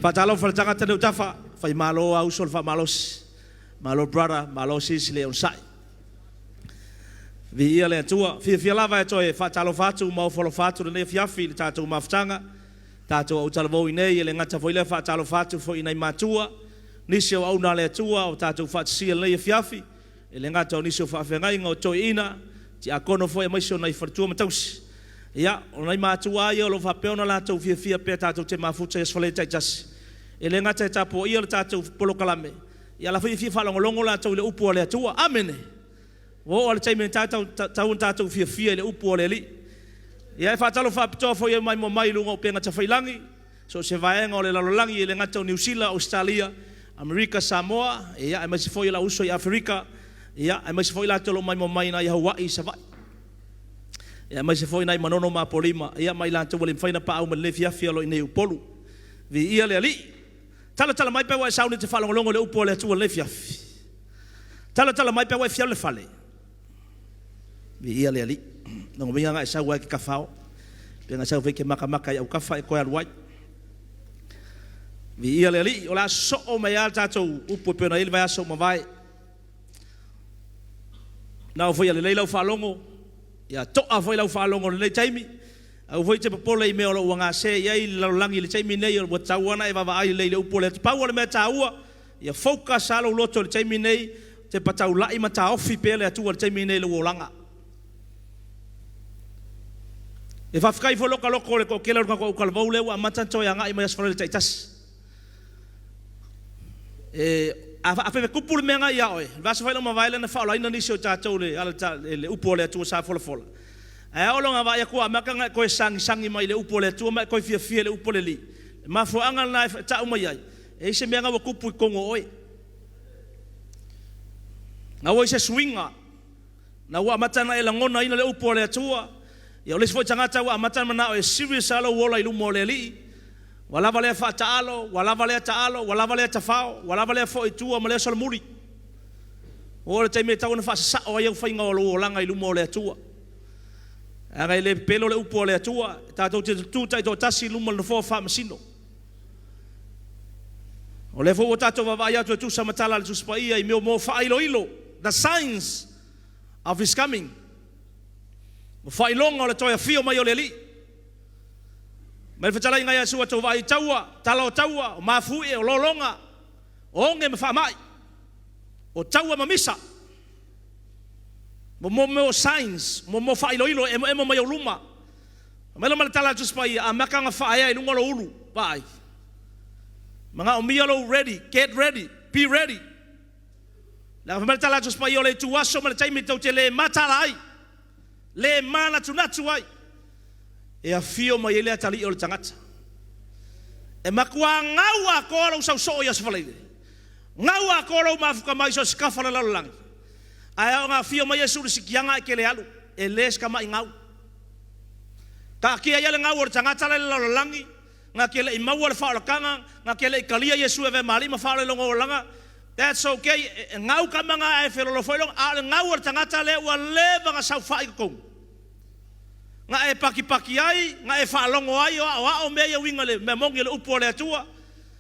Fatalo faltanga tanu tafa fai malo au sol fa malos. Malo brother, malo sis le on sai. Vi ia le tua, fi lava e toe fatalo fatu mau folo fatu ne fiafi tatu maftanga. Tatu o talvo ine le ngata foi le fatalo fatu foi nei matua. Nisio au na le tua o tatu fatsi le fiafi. Le ngata o nisio fa fengai ngo toe ina. Ti akono foi mai so nei fortua matausi. Ya, o nei matua ia lo fa peona la tau fi pe tatu te mafuta es fale tai jas. Le ngata tapo ia tatu polo kalame. Ya la fi fa longo la tau le upo le tua. Amen. O al taimi tau fi le upo le li. Ya fa talo fa pito foi mai mo mai lungo penga ta failangi. So se vaenga o le lalolangi le ngata New Zealand, Australia, America, Samoa, ya mai se foi la uso ya Afrika. Ya mai se foi la tolo mai mo mai na Hawaii sa vai. Ya mai se foi na manono ma polima. Ya mai la tolo le faina pa au le fia lo nei upolu. Vi ia le ali. Tala mai pe wa sauni te falongo longo le upo le tu le fia. Tala mai pe wa fia le fale. Vi ia le ali. Nongo minga ngai sa wa ki kafao. Pe nga sa ve ke maka ya kafa e ko ya ruai. Vi ia le ali ola so o mai alta tu upo pe na il vai so ma vai. Na foi le leila falongo. Ya to a foi la falongo le taimi. Au foi te popole i me o wanga se ia i langi le taimi nei o tawana e va ai le upo le pa o le meta ua. Ya focus ala loto le taimi nei te patau lai mata ofi pe le tu le taimi nei le wolanga. E fa fkai fo loka loko le ko kela ko kalvau le wa mata to ya ngai mai asfale taitas. A fe kupul me ngai ya oi. Va se fa lo ma vai le na fa lo ina ni so tatou le ala le upo le tu sa fola fola. E o longa va ya ko amaka ngai ko sangi mai le upo le tu mai ko fia le upo le li. Ma fo anga na ta uma ya. E se me nga kupu ko oi. Na wo se swinga. Na wa mata na ela ngona ina le upo le tua. Ya ole foi tangata wa mata mana o serious alo wola ilu moleli wala vale FAATAOTO wala vale taalo wala vale tafao wala vale fo itua male solmuri o le taimi tau na fa sa o ia fainga o langa ilu mole tua aga le pelo le upo le tua ta to tu tai to tasi lu mo fo fa masino o le fo tato va ya tu samatala le suspaia i mo fa ilo the signs of his coming. Fai longa le toia fio mai o le li. Mai fatala inga ya sua to vai taua, tala o taua, o mafu e o lolonga. O nge me fa mai. O taua mamisa. Mo signs, mo fai ilo e mo mai o luma. Mai lo tala just pai a maka nga fa ai lunga lo ulu, pai. Manga o mialo ready, get ready, be ready. La mai tala just pai o le tuaso mai taimi to te le matalai. Le mana tunatu ai e a fio mai ele atali o le tangata e makua ngau a kora usau so ia sfaleide ngau a kora mafuka mai so skafa la lang ai nga fio mai yesu sikianga ke le alu e les kama ngau ta kia ia le ngau o tangata le langi nga ke le mau le fa kanga nga ke le kalia yesu e mali ma fa le longo langa. That's okay. Ngau kamanga e felo lo foilong a ngau tangata le wa leva nga sau fai ko. Nga e paki ai, nga e fa longo ai o me ia winga le me mongi le upo le tua.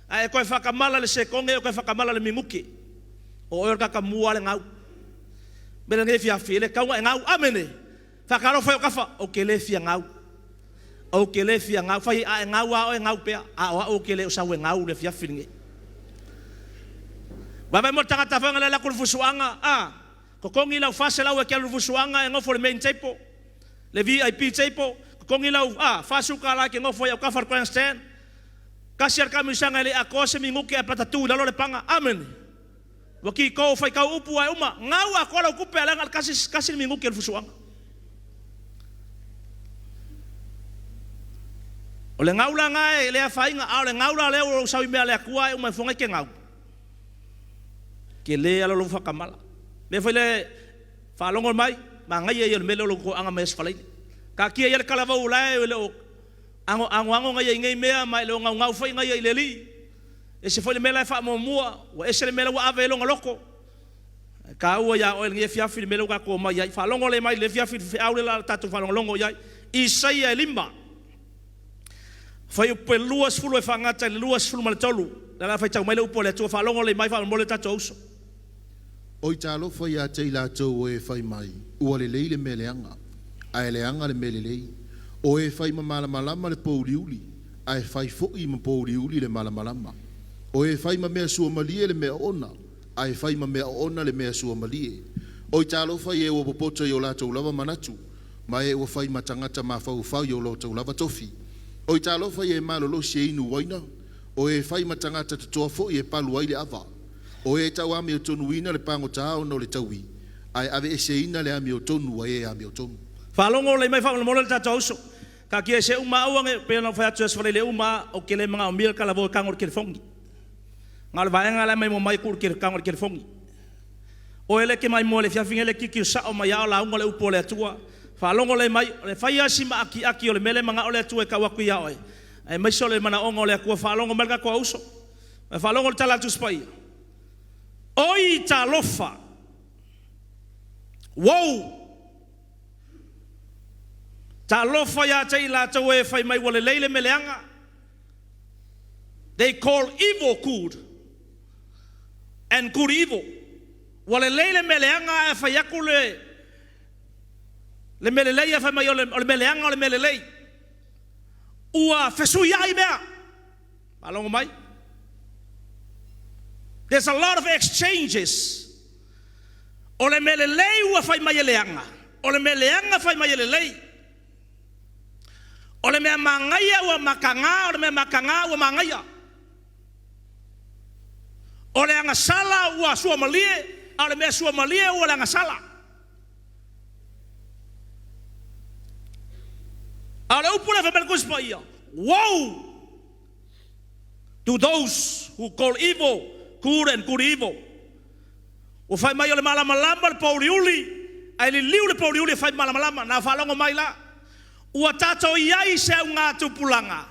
Ai ko fa kamala le se konge ko fa kamala le minguki. O or ka mua le ngau. Bele nge fia file ka ngau amene. Fa karo fa ka o ke le fia ngau. O ke le fia ngau fa a ngau o ngau pe a o ke le sa we ngau le fia filinge. Baba mo tangata fanga la Vaafusuaga ko kongi lau fase lau ke Vaafusuaga e ngofo le main table le VIP table ko kongi lau fasuka la ke ngofo ya ka far stand kasiar kami sanga le akose minguke a platatu la le panga amen waki ko fai ka upu ai uma ngau akola ku pela ngal kasi minguke Vaafusuaga ole ngau la ngai le fainga ole ngau la le o sawi me le akua uma fonga ke ngau ke le ala lo fa kamala me foi le fa longo mai ma ngai ye me lo ko anga mes falai ka kia ye kala va ula le ango ngai ngai me mai lo ngau foi ngai le li e se foi le mela fa mo mua o ese le mela wa ave lo loko ka o ya o ngai fia fi mela ka ko mai fa longo le mai le fia fi au le la tatu fa longo ya ISAIA limba Fai upe luas fulu e whangata le luas fulu male tolu. Langa fai tau mai le upo le tua whalongo le mai wha mole tato uso. Oi talo fai a te la tau e fai mai. Ua le leile me leanga. Ai leanga le me le lei. O e fai ma malamalama le pouliuli. Ai fai fo'i ma pouliuli le malamalama. O e fai ma mea sua malie le mea ona. Ai fai ma mea ona le mea sua malie. Oi talo fai e ua popoto i o la tau lava manatu. Ma e ua fai ma tangata ma fau fau i o la tau lava tofi. Oi talo fai e malolo se inu waina. O e fai ma tangata tatoa fo'i e palu ai le ava. O e tau ame o tonu ina le pango tau no le tauwi. Ai ave e se ina le ame o tonu ai e ame o tonu. Whalongo le mai wha mole tato uso. Ka kia se uma auange pena whai atu eswale le uma o ke le mga o mira kala vo kangor ke fongi. Ngā le vaenga le mai mo mai kur ke kangor ke fongi. O ele ke mai mo le fiafinga le kiki sa o mai ao la unga le upo le atua. Whalongo le mai le whai asi ma aki o le mele mga o le atua e kawaku ia oe. Ai mai so le mana ongo le akua whalongo melka kua uso. Whalongo le tala atu spai. Oi ta lofa. Wow. Ta lofa ya te la tau e whai mai wale leile meleanga. They call evil good and good evil. Wale leile meleanga e whai aku le melelei e whai mai o le meleanga o le melelei. Ua fesu iai mea. Alongo mai. There's a lot of exchanges. O le melelei ua whai mai e leanga. O le meleanga whai mai e lelei. O le mea mangaia ua makanga, o le mea makanga ua mangaia. O le angasala ua sua malie, o le mea sua malie ua le angasala. O le upu le whamelkus pa ia. Woe to those who call evil good and good evil. O whai mai o le malamalama le pauriuli, ai li liu le pauriuli whai malamalama, na whalongo mai la. Ua tato iai se au ngā tupulanga.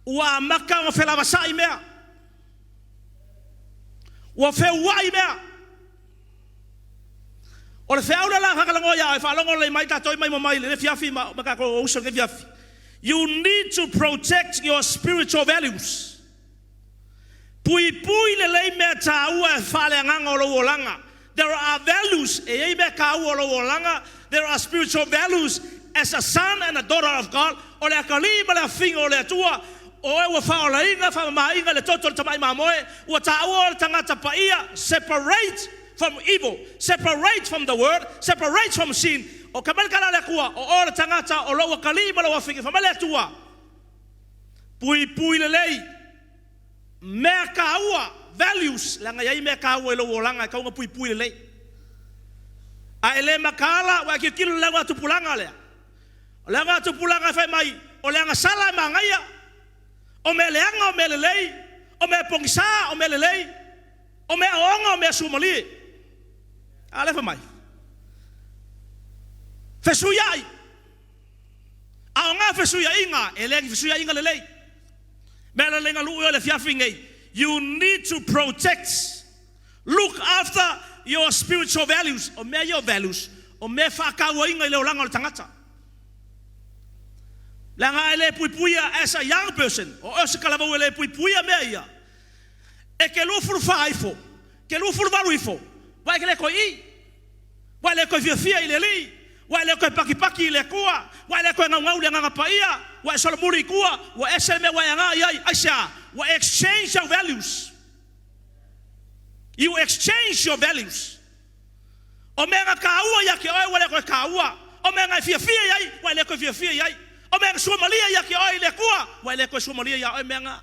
Ua maka o whelawasai mea. Ua whewai mea. O le wheaura la whakalango ia, e whalongo le mai tato i mai mai, le fiafi maka ko usa ke fiafi. You need to protect your spiritual values. Pui le lei mea ta ua e whale nganga o lo olanga. There are values, e ei mea ka ua o lo olanga. There are spiritual values as a son and a daughter of God. O le akalima le afinga o le atua. O e ua whaola inga, whamaiinga le toto le tamai mamoe. Ua ta ua le tangata paia. Separate from evil. Separate from the word. Separate from sin. O kamalkala le kua. O le tangata o lo akalima le afinga. Whamai le atua. Pui le lei. Mea ka ua. Values. Langa iai mea ka ua e lo olanga. Kaunga pui le lei. A ele makala. Wa ki kilu langa tupulanga lea. O leanga tupulanga whai mai, o leanga sala e mangaia, o me leanga o me lelei, o me pongisa o me lelei, o me aonga o me sumali. A le whai mai. Whesuyai. Aonga whesuya inga, e leangi whesuya inga lelei. Me lelenga luu o le fiafingei. You need to protect, look after your spiritual values, o me your values, o me whakaua inga i leo langa o le tangata. Langa ele puipuia as a young person, o ose kalavau ele puipuia mea ia. E ke lufuru whaifo, ke lufuru waruifo, wai ke le koi i, wai le koi fiafia i le li, wai le koi pakipaki i le kua, wai le koi ngau le nganga paia, wai solomuri i kua, wa ese me wai anga iai, aisha, wa exchange your values. You exchange your values. O menga kaua ia ke oi, wai le koi kaua, o menga fiafia iai, wai le koi fiafia iai. O menga Somalia ia ke oi le kua, wai le koe Somalia ia oi menga.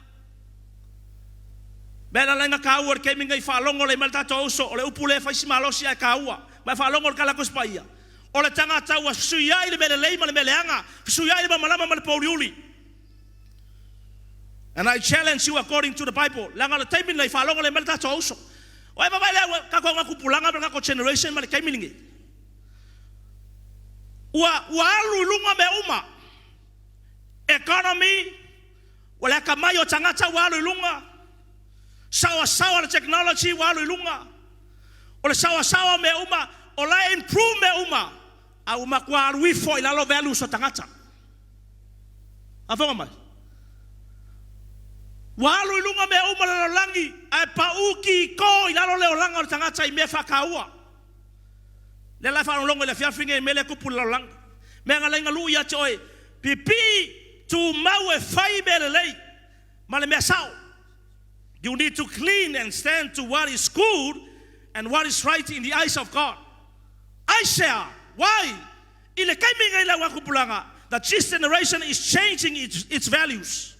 Mena lenga kaua ke minga I whalongo le maltato oso, o le upu le whaisimalosi ai kaua, mai whalongo le kalakos paia. O le tangata ua suiai le mele leima le meleanga, suiai le mamalama ma le pauriuli. And I challenge you according to the Bible, langa le taimin le whalongo le maltato oso. O e mawai le kako nga kupulanga, kako generation ma le kaiminingi. Ua alu lunga me uma. Economy, wala kamay o tangata walo ilunga. Sawa-sawa le technology walo ilunga. O le sawa-sawa me uma, o la improve me uma. A uma kwa aruifo ilalo value so tangata. Afonga mai. Walu ilunga me uma le langi ai pauki ko ilalo le olanga o tangata I me whakaua. Le lai whanonga le whiawhinga I me le kupu le olanga. Me ngalenga lu ia te oe. Pipi tu mau e whai me le lei. Ma le mea sao. You need to clean and stand to what is good and what is right in the eyes of God. ISAIA. Why? Ile kaiminga ila wakupulanga. That this generation is changing its values.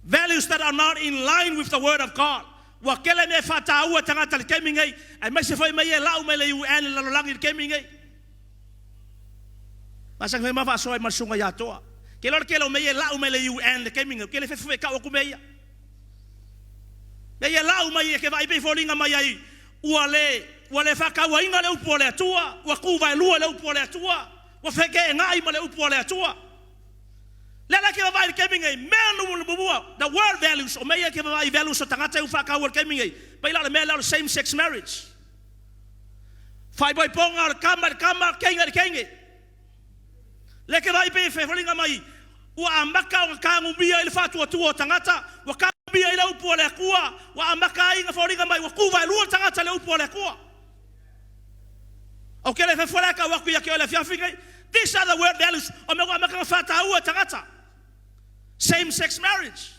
Values that are not in line with the word of God. Wakele me FAATAU tangata le kaiminga. Ai mai se foi mai lau mai le UN la langi le kaiminga. Masang me mafa soai masunga ya toa. Kelo me lau mai le UN le kaiminga. Kele fe ka o kumeia. Me lau mai ke vai be folinga mai ai. Wale whakaua inga le upo le atua, wa kuwa lua le upo le atua, wa wheke ngai ma le upo le atua. Lele ke wawai keming ei, mea numu bubua, the world values, o mea ke wawai values o tangata u whakaua keming ei, paila le mea lau same-sex marriage. Whai boi ponga le kama, kenge. Le ke wai pe whewhalinga mai, ua amaka o kāngu mia ili whatua tua o tangata, wa kāngu mia ili upo le akua, wa amaka inga whawhalinga mai, wa kuwa lua tangata le upo le akua. Okay, these are the word values. Same-sex marriage.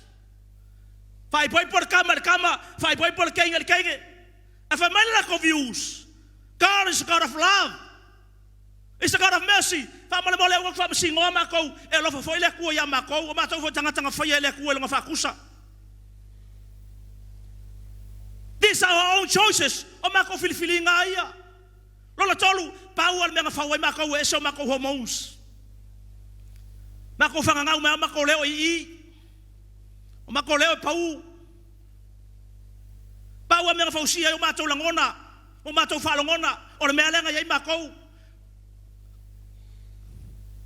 Fai boy por kama, fai boy por kenge. If a man lack of views, God is a God of love. He's a God of mercy. These are our own choices. Lola tolu pau al menga fawai mako eso mako hormones. Mako fanga ngau mako leo I. O mako leo pau. Pau al menga fausia o mato langona. O mato falongona. O le mea lenga yai mako.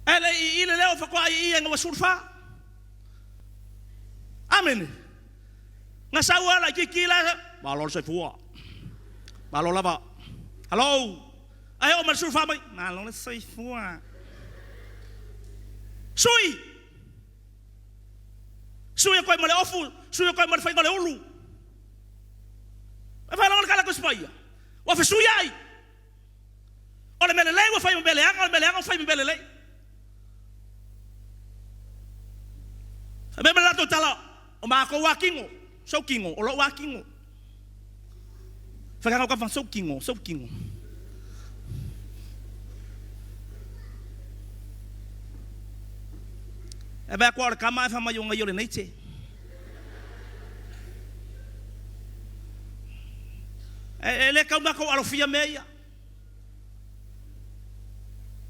Ele I le leo fakwa I nga wasurfa. Amen. Nga sawa la kikila. Balol se fua. Balol lava. Hello. Ai o mal surfa mai, malong le sei fua. Sui ko male ofu, sui ko male fai male ulu. E fa la kala ko spaia. Wa fa sui ai. O le mele lei wa fai mele anga fai mele lei. Fa me la to tala, o ma ko wakingo, so kingo, o lo wakingo. Fa ka fa so kingo. E bea kua kama e whama yunga yore nei te. E le kau mako alofia meia.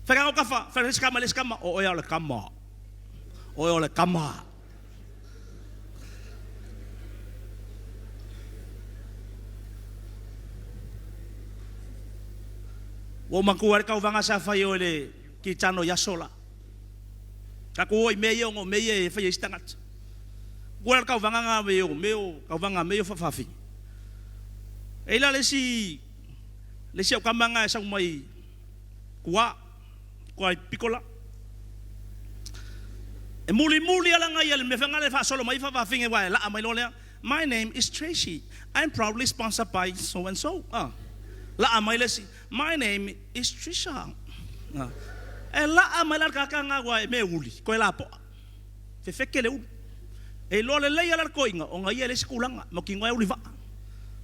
Whakao kafa, les kama, o ea ole kama. Wo maku kau vanga sa whai o le ki tano yasola. Kako oi meio ngo meie fai istangat. Gua kau vanga nga meo kau vanga meo fafafi. Ela lesi o kamanga sa mai kua pikola. E muli ala nga yel me fanga le fa solo mai fafafi nge wa la mai lolea. My name is Tracy. I'm proudly sponsored by so and so. La mai lesi. My name is Trisha. E la amalar kakanga wa me uli ko la po fe fekele u e lo le leia lar ko inga o ngai ele skulanga mo ki ngai uli va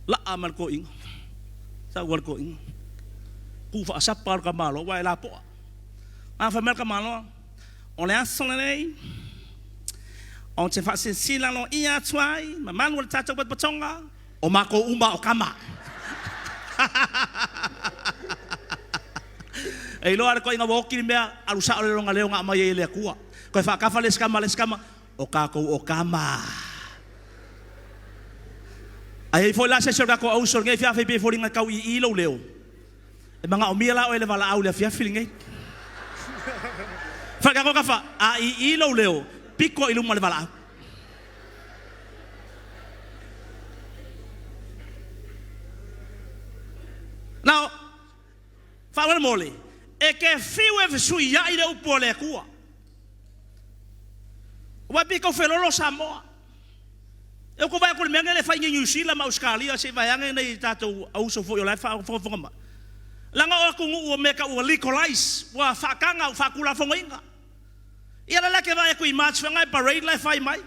la amal ko inga sa war ko inga ku fa sa par ka malo wa la po a fa mer ka malo on le asonei on te fa sila no ia twai ma man wal tata bat batonga o mako umba o kama e lo ar ko inga woki mea alusa o longa leo nga mai ele akua ko fa ka fa les kama o ka ko o kama ai foi la se so ko o so ngai fa fe be foi nga kau I lo leo e manga o mia la o ele vala au le fa feeling ngai fa ka ko ka fa a I lo leo piko ilu mo le vala now fa wala mole e ke fiu e sui ya ile upo le kua wa piko felolo Samoa E ko vai ko me ngele fa New Zealand ma Australia se vai anga nei tatou au so fo yo lai fa ma. Langa o ku ngu o meka o legalize wa fa kanga o fa kula fo inga. Ia la ke vai ko I march fa ngai parade lai fai mai.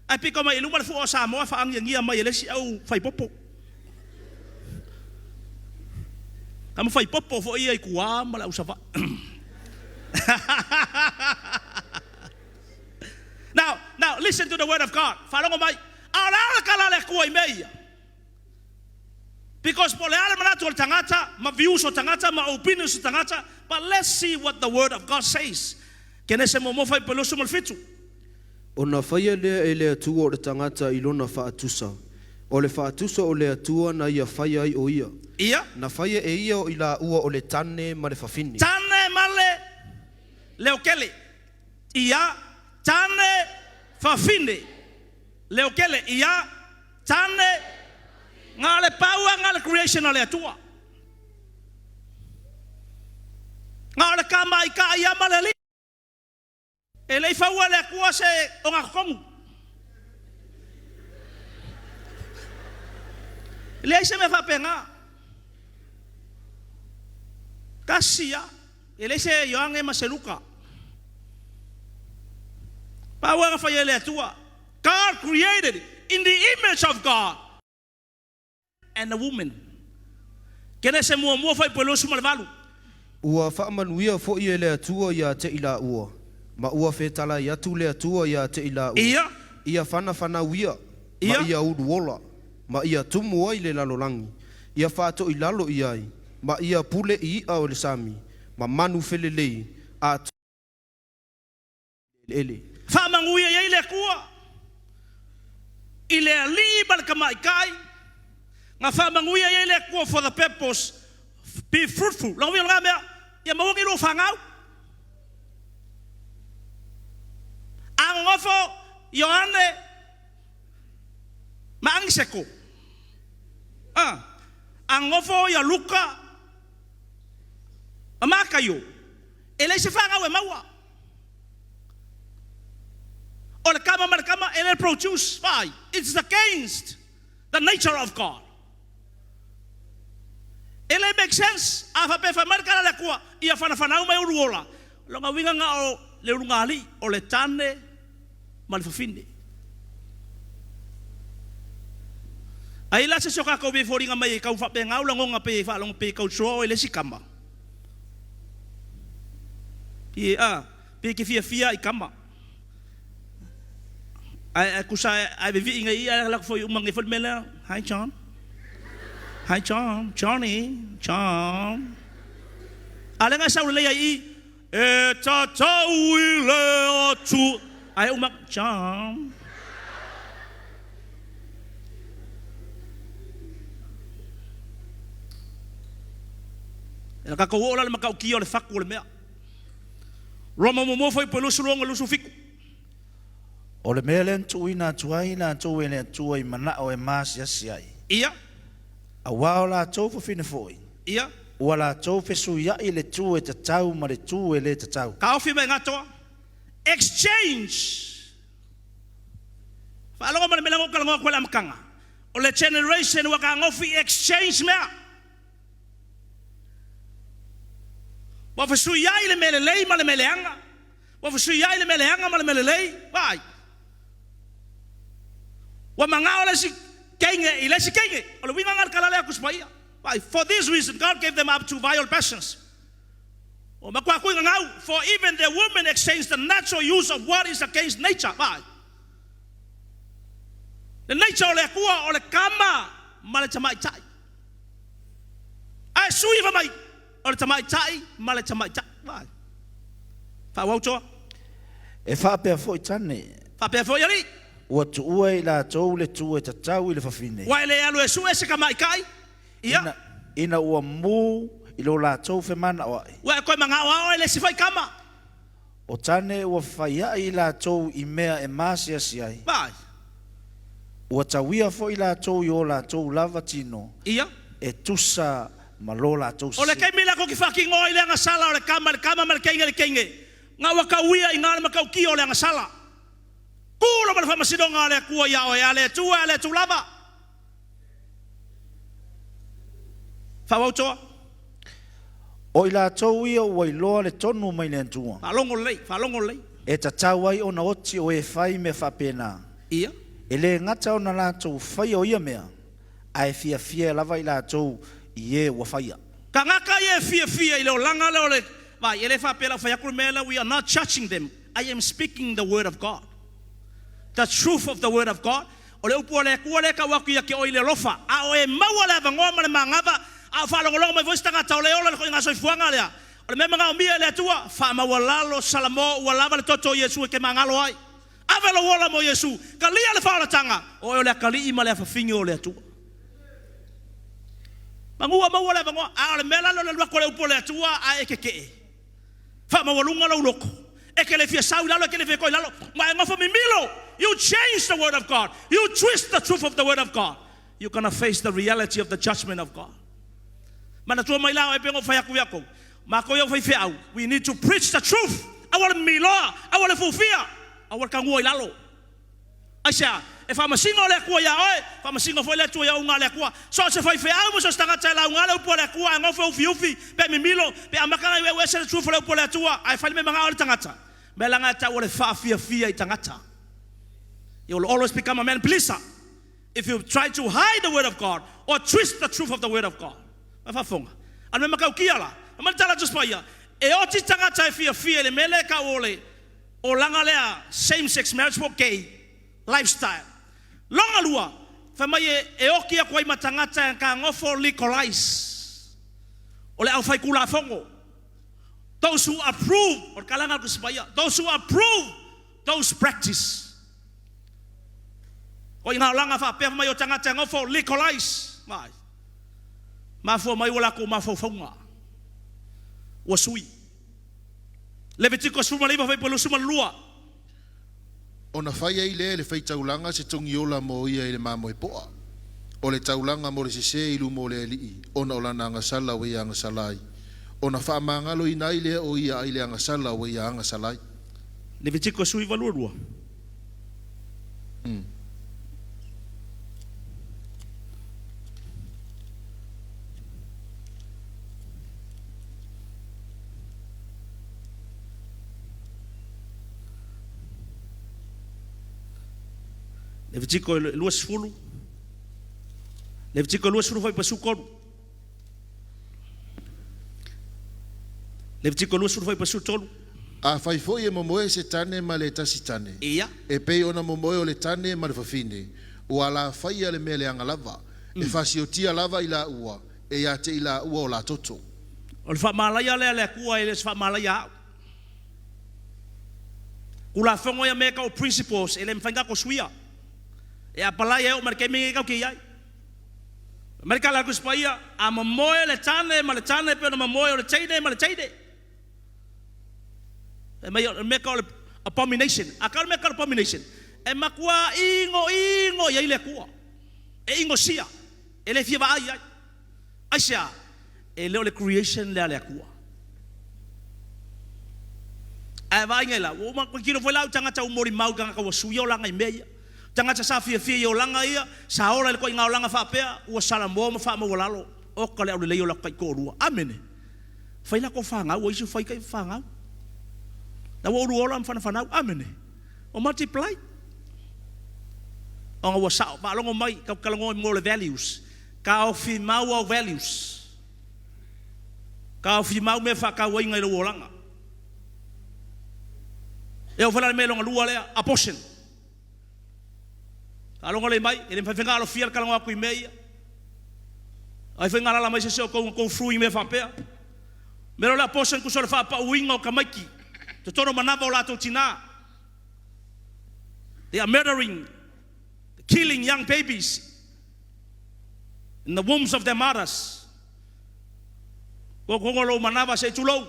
Ai piko mai lu ma fo Samoa fa ang ngia mai ele si au fai popo. Kamu fai popo fo ia I kuā ma la usafa. Now listen to the word of God. Falongo mai. Ala kala le kuai mei. Because pole ala manato tangata, ma views o tangata, ma opinions o tangata, but let's see what the word of God says. KENESE mo fai peloso mal fitu. Ona fai le ele atua o le tangata I lona faatusa. O le faatusa o le atua na ia fai ai o ia. Ia. Na fai e ia o ila ua o le tane ma le fafini. Tane ma le leokele. Ia tane fafine. Leokele ia tane ngā le paua ngā le creation ale atua. Ngā le kama I ka ia ma le li. E lei faua le akua se o ngā kongu. Lei se me whapenga. Kasia. E lei se yoange ma se luka. Paua ngā whaia le atua. God created in the image of God and a woman. KENESE mua fai pelosu malvalu. Ua whaamanuia fo I le atua ia te ila ua. Ma ua whetala I atu le atua ia te ila ua. Ia. Ia whana uia. Ia. Ma ia uruola. Ma ia tumu ai le lalolangi. Ia whāto I lalo I ai. Ma ia pule I ia o le sami. Ma manu whelelei. A ele. Whamanguia ia le kua. I le ali balka mai kai. Nga whamanguia ia le kua for the purpose. Be fruitful. Lango mi ngā mea. Ia mawangi lo whangau. Ang ngofo Yohane maangseko. Ang ngofo ya Luka amakayo. Ele se whangau e maua. O le kama marakama ele produce why? It's against the nature of God. Ele make sense. Afa pe fa markala le kua ia whanawhanau mai uruola. Longa winga nga o le urungali o le tane malfafine. Ai la se soka ko be foringa mai kau fa pe ngau la ngonga pe fa long pe kau so ele sikama. Pe ke fia I kama. Ai kusa ai be vi inga I la fo umang e fo mela. Hi John. Hi John, John. Ale nga sa le ai e tatau I le atu. Ai umak John. E ka ko ola le makau ki o le faku le mea. Roma mo foi pelo sulonga lu sufiku. O le mea len tuina tuaina tu ele tuai mana o e mas yasiai. Ia. A wao la tau fo fine foi. Ia. Ua la tau fe suia I le tu e tatau ma le tu e le tatau. Ka ofi mai ngatoa. Exchange. Whaalonga mana melango kalangoa kwa la mkanga. O le generation waka ngofi exchange mea. Wafusui ia I le melelei ma le meleanga. Wafusui ia I le meleanga ma le melelei. Vai. Wa mangao le si kenge, I le si kenge. O le winga ngar kalale aku spaya. Vai. For this reason, God gave them up to vile passions. O makwa kuinga ngau. For even the women exchange the natural use of what is against nature. Vai. The nature o le akua o le kama ma le tamai tai. Ai sui va mai. O le tamai tai ma le tamai tai. Vai. Fa wautoa. E whapea foi tane. Whapea fo yari. Ua tu ue la tau le tu e tatau I le fafine. Wai le alu e su e se kamai kai. Ia. Ina ua mu I lo la tau fe mana o ai. Wai koe manga o le si fai kama. O tane ua whaia I la tau I mea e masia si ai. Vai. Ua tawia fo I la tau I o la tau lava tino. Ia. E tusa ma lo la tau O le kai mila ko ki whaki ngoi le anga sala o le kama ma le kenge le kenge. Nga waka uia I ngā le makau ki o le anga sala. Kūlo ma le whamasinonga le kua ia o e ale tua le tulava. Whawautoa. O i lātou ia ua iloa le tonu mai le antua. Whalongo lei. E tatau ai o na oti o e whai me whapena. Ia. E le ngata o na lātou whai o ia mea. Ai fia lava i lātou i e ua whaia. Ka ngaka ia fia i leo langa leo le. Vai, ele whapela whaiakuru mela, we are not judging them. I am speaking the word of God. The truth of the word of God. O le upu o le kua le ka waku ia ke o i le lofa. A o e maua le avangoa ma le mangava. A whalongolongo mai voice tanga tau le ola le koi ngā soifuanga lea. O le mea mga o mia le atua. Wha walalo salamo ua lava le toto Yesu e ke mangalo ai. Avelo wola mo Yesu. Ka lia le whaolatanga. O e o le akali ima le afafingi o le atua. Mangua maua le avangoa. A o le mea lalo le luako le upu o le atua a e ke. Wha mawalunga lau loko. E ke le fia sau lalo, e ke le fia koi lalo. Ma e ngofo mimilo. You change the word of God. You twist the truth of the word of God. You're going to face the reality of the judgment of God. Mana tua mai lao e pengo whaiaku iako. Ma ko iau whai whiau. We need to preach the truth. Awale miloa. Awale fufia. Awale kangua i lalo. Aisea. E whamasingo le kua ia oe. Whamasingo foi le tua ia unga le kua. So se whai whiau mo so stangata la unga le upo le kua. E ngofe ufi. Pe mimilo. Pe amakanga iwe se le truth le upo le tua. Ai whai me mga ole tangata. Me langa ta ole fia i tangata. You will always become a man pleaser if you try to hide the word of God or twist the truth of the word of God. Mafafonga. Ano me makau kiala. Ama tala just pa ia. E o ti tangata e fia le mele ka ole o langa lea same-sex marriage for gay lifestyle. Longa lua. Fa mai e o kia kwai matangata ka ngofo legalize. Ole au fai kula fongo. Those who approve or kalanga kusipaya. Those who approve those practice. O inga langa fa pe mai o tangata ngofo legalize. Mai. Mafo mai wala ko mafo fonga. O sui. Levitiko suma leva vai pelo suma lua. Ona whai ai le whaitaulanga se tongi ola mo ia i le mamo e poa. O le taulanga mo le sese ilu mo le alii. Ona ola na angasala we ia angasalai. Ona wha mangalo i nai le o ia ai le angasala we ia angasalai. Levitiko sui valua lua. Levitiko lua sfulu. Levitiko lua sfulu vai pasu koru. Levitiko lua sfulu vai pasu tolu. A whai foi e momoe se tane ma le tasi tane. Ia. E pei ona momoe o le tane ma le whawhine. Ua la whai ale me le anga lava. E whasi o tia lava i la ua. E ia te i la ua o la toto. O le whamalaya le kua e le whamalaya au. Kula whango ia meka o principles e le mwhainga ko suia. E a palai e o marike mingi kau ki iai. Marika la kuspaia a mamoe le tane ma le tane pe o mamoe o le teide ma le teide. E meka o le abomination. A kau meka o abomination. E makua ingo iai le kua. E ingo sia. E le fia ai ai. Aisea. E leo le creation le kua. E vai ngai la. O makino foi lau tangata umori mau kanga kawa suia o langa i meia. Tangata sa fia o langa ia. Sa ora le koi ngā o langa whapea. Ua salamo ma wha walalo. O ka le au le leo la kai kōrua. Amene. Whai la ko whangau. O isu whai kai whangau. Na wa uru ola am whanau. Amene. O multiply. O ngā ua sao. Ma alongo mai. Kau kalango i ngō le values. Ka o fi mau au values. Ka o fi mau me whakau inga i le uolanga. E o whanau me longa lua lea. Abortion. Alonga le mai, ele whawhenga alo fia kalango aku i meia. Ai whenga ala mai se seo kou frui me whapea. Mero le abortion kusore whapa uinga o kamaiki. Te tono manava o lato tina. They are murdering, killing young babies in the wombs of their mothers. Ko kongolo manava se tulou.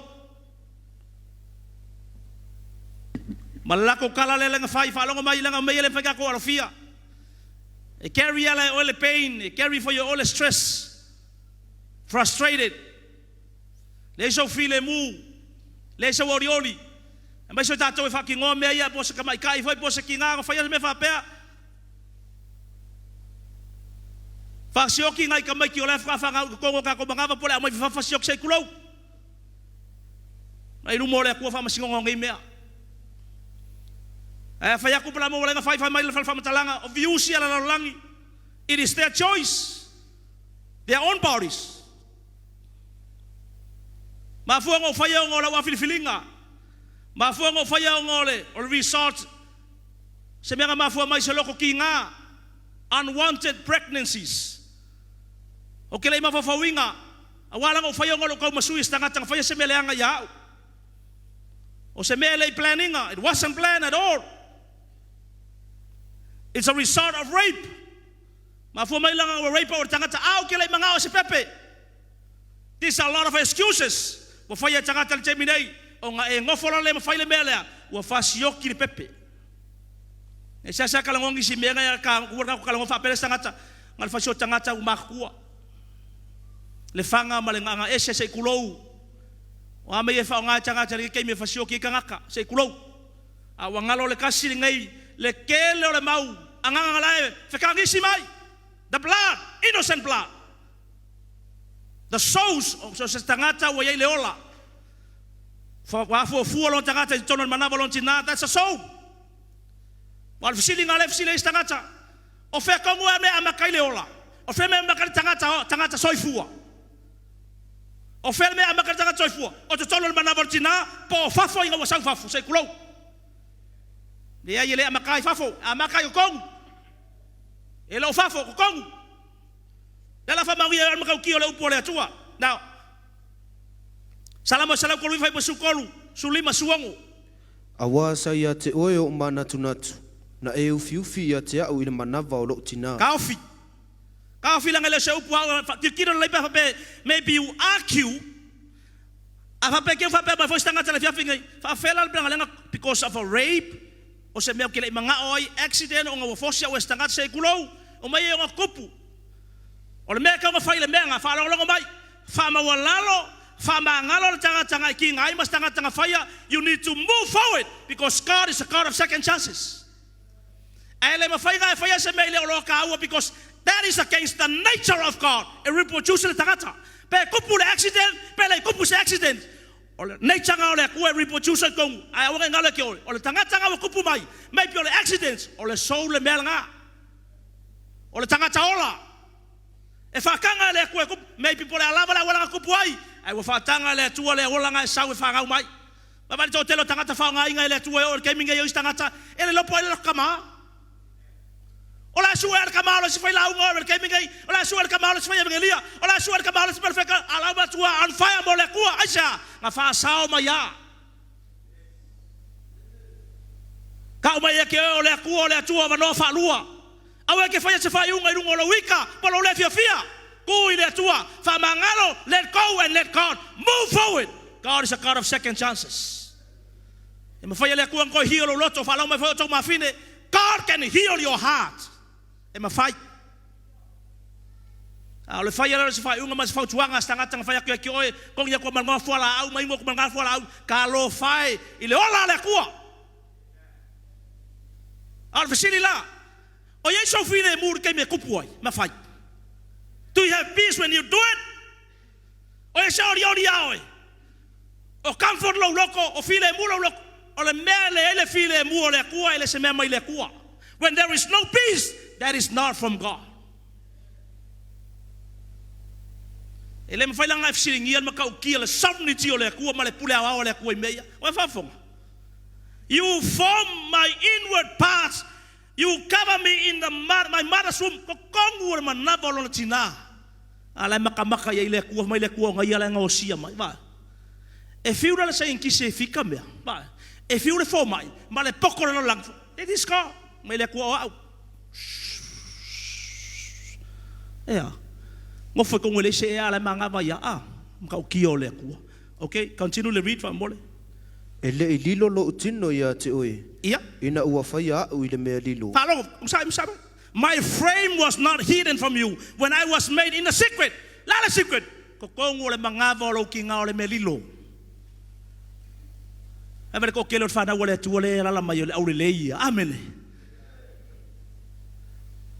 Malako kala le lenga whai whalonga mai lenga mei le whenga ko alo fia. E carry all the pain, e carry for you all the stress, frustrated. Le so file mu, le so orioli. Mai so tatou e whakingoa mea ia po se kamai kai foi po se kinga ngo whaia me whapea. Whasioki ngai kamai ki o le whawhanga kongo kako mangava pole a mai whawhasiok sei kulau. Mai rumo le kua whamasingongo ngai mea. Whaia kupala mo wale nga whai mai le whamatalanga o viusi ala lalangi. It is their choice. Their own bodies. Mafua ngo whaia ngo la wafilifilinga. Mafua ngo whaia ngo le o resort. Se mea mafua mai se loko ki ngā. Unwanted pregnancies. O ke lei mawhawinga. A wala ngo whaia ngo lo kau masui stangatanga whaia se meleanga iau. O se mea lei planninga. It wasn't planned at all. It's a result of rape. Mafua mai langa o rape o tangata au ke lei manga o se pepe. These are a lot of excuses. Wa whaia tangata le temi nei. O nga e ngofora le mawhaile mea lea. Wa whasioki le pepe. E sasa kalangongi si mea ngai ka kuwarka ko kalango whapere tangata. Ngal whasio tangata umakua. Le whanga ma le nganga ese se kulou. O ame e whao ngā tangata le kei me whasioki i kangaka se kulou. A wangalo le kasi ngai le kele o le mau. Anganga lae whekangisi mai. The blood, innocent blood. The souls of so se tangata wa yei le ola. Wafua lon tangata i tono manava lon tina, that's a soul. Wal fisili ngale fisili istangata. O fe kongu ame amakai le ola. O fe me amakai tangata soifua. O fe me amakai tangata soifua. O te tono manava lon tina, po fafo inga wasau fafu, se kulou. Dia yele amakai fafo, amakai o kongu. Ele o fafo o kongu. Dela fa maria amakai ki o le upo le atua. Now, Salamo salam kolu fai pasukolu, sulima suango. Awa saya te oe o mana tunatu. Na e ufiufi ia te au ina manava o loo tina. Kaofi. Kaofi langa le se upu hau. Tikino le ipa fape, maybe you argue. A fape keu fape ma foi tangata le fiafi ngai. Fa fela le lenga because of a rape. O se mea ke le manga oi accident o nga wafosia o tangata se kulou. O mai e o nga kupu. O le mea ka nga fai le mea nga fa longo mai. Fa ma walalo. You need to move forward because God is a God of second chances. Because that is against the nature of God. A reproduce le tangata. Pe kupu le accident, pe le kupu se accident. O le nature nga le ku reproduce kong. Ai wa nga le ke o le tangata nga kupu mai. Maybe o le accidents o le soul le mel nga. O le tangata ola. E fa kanga le ku maybe po le alava la wala kupu ai. Ai wa fatanga le tua le ola nga sau e whangau mai. Mabali tō telo tangata whaonga inga le tua o le keiminga i o tangata. Ele lopo ele kama. Ola sua ele kama o le sifai launga o le keiminga i. Ola sua ele kama o le sifai evangelia. Ola sua ele kama o le sifai feka. Alauma tua on fire mo le kua. Aisha. Nga wha sao mai ya. Ka umai e ke o le kua o le tua wanoa wha lua. Awe ke whaia se whai unga i rungo lo wika. Polo le fia fia. Let go and let God move forward. God is a God of second chances. God can heal your heart. Do you have peace when you do it? O e sa ori aoi. O comfort lo loko, o file mu lo loko. O le mea le ele file mu o le kua, ele se mea mai le kua. When there is no peace, that is not from God. Ele me failanga e fisiringia ma kau kia le sovereignty o le kua, ma le pule awa o le kua i meia. O e whafonga. You form my inward parts. You cover me in my mother's womb. Kongu o manava o lona tina. Ala makamaka ia ile kua mai le kua ngai ala nga osia mai. Va. E fiura le sai nkise e fika mea. Va. E fiura fo mai. Ma le poko le lang. It is God. Mai le kua o au. Ea. Ngofo kongu le se e ala mangava ia. Mkau kia o le kua. Okay, continue le read fa mole. Ele I lilo lo utino ia te oe. Ia. Ina ua whaia au I le mea lilo. Palo, msabe. My frame was not hidden from you when I was made in the secret. Lala secret. Kokongo le mangava o lo ki ngā o le me lilo. Ave ko kelo fa na wale tu wale la mai le aure le amen